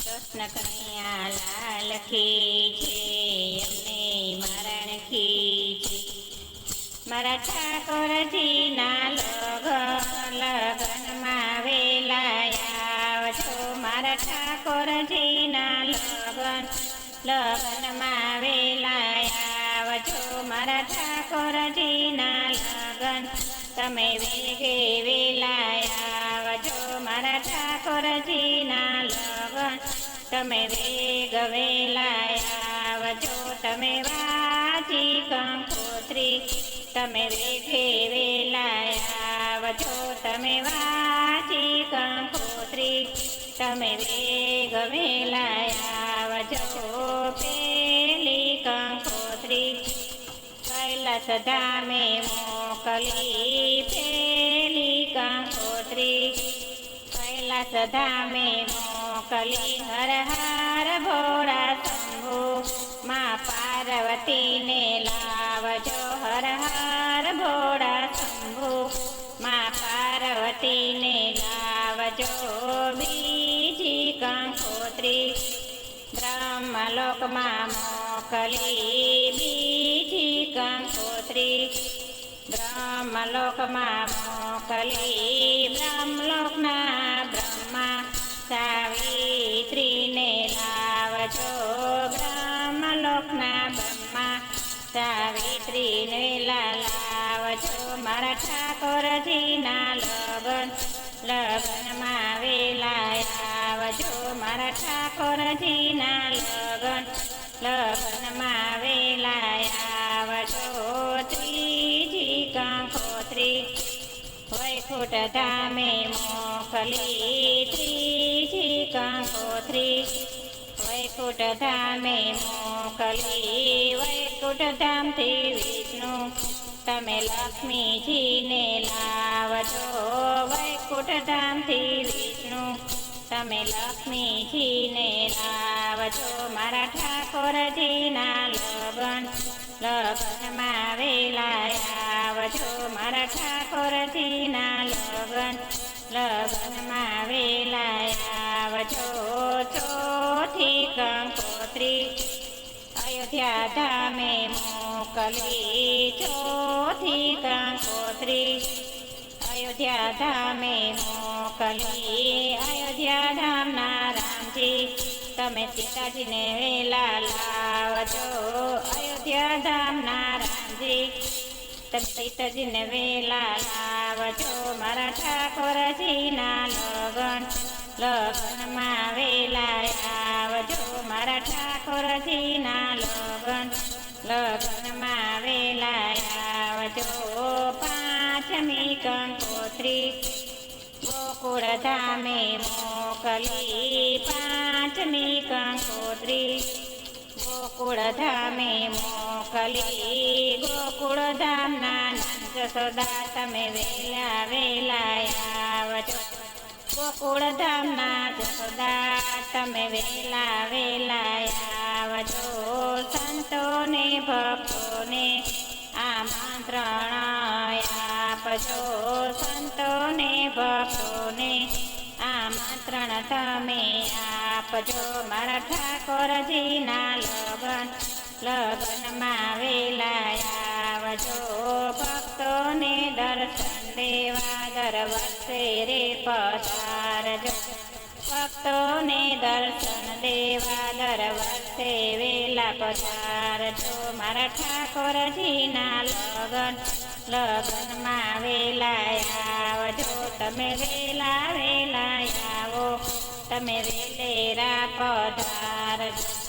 કૃષ્ણ કનૈયા લાલ કી છે, એમને મરણ કી છે. મારા ઠાકોરજીના લગનમાં વેલા આવજો. મારા ઠાકોરજીના લગનમાં વેલા આવજો. મારા ઠાકોરજીના લગન તમે વેગે વેલા આવજો. મારા ઠાકોરજીના લગન તમે વેગ વેલા આવજો. તમે વાજી કંકોત્રી તમે વેગે વેલા આવજો. તમે વાજી કંકોત્રી તમે વેગ વેલા આવજો. પેલી કંકોત્રી કૈલાસ ધામે મોકલી. પેલી કંકોત્રી કૈલાસ ધામે મોકલી. હર હર ભોળા શંભુ માં પાર્વતીને લાવજો. હર હર ભોળા શંભુ માં પાર્વતીને લાવજો. બીજી કંકોત્રી બ્રહ્મલોકમાં મોકલી. બીજી કંકોત્રી બ્રહ્મલોકમાં મોકલી. બ્રહ્મલોકના બ્રહ્મા સાવિત્રીને લાવજો. બ્રહ્મલોકના બ્રહ્મા સાવિત્રીને લાવજો. મારા ઠાકોરજીના લગનમાં વેલા આવજો. મારા ઠાકોરજીના લગનમાં વેલા આવજો. ત્રીજી કંકોત્રી વૈકુંઠ ધામે મોકલી. ત્રીજી કંકોત્રી વૈકુંઠ ધામે મોકલી. વૈકુંઠ ધામથી વિષ્ણુ તમે લક્ષ્મીજીને લાવજો. વૈકુંઠ ધામથી વિષ્ણુ તમે લક્ષ્મીજીને લાવજો. મારા ઠાકોરજીના લગનમાં વેલા આવજો. મારા ઠાકોરજીના લગનમાં વેલા આવજો. ચોથી કંકોત્રી અયોધ્યા ધામે મોકલી. ચોથી કંકોત્રી અયોધ્યા ધામે મોકલી. અયોધ્યા ધામના રામજી તમે સીતાજીને વેલા લાવજો. અયોધ્યા ધામના રામજી તમે સીતાજીને વેલા લાવજો. મારા ઠાકોરજીના લગનમાં વેલા આવજો. મારા ઠાકોરજીના લગનમાં વેલા આવજો. પાંચમી કંકોત્રી ગોકુળ ધામે મોકલી. પાંચમી કંકોત્રી ગોકુળ ધામે મોકલી. ગોકુળ ધામના નંદ સદા તમે વેલા વેલા આવજો. ગોકુળ ધામના જસોદા તમે વેલા વેલા આવજો. સંતોને ભક્તોને આમંત્રણ આપજો. સંતોને ભક્તોને આમંત્રણ તમે આપજો. મારા ઠાકોરજીના લગનમાં વેલા આવજો. ભક્તોને દર્શન દેવા દર વર્ષે રે પધારજો. ભક્તોને દર્શન દેવા દર વર્ષે વેલા પધારજો. મારા ઠાકોરજીના લગનમાં વેલા આવજો. તમે વેલા વેલા આવો. તમે વેલેરા પધારજો.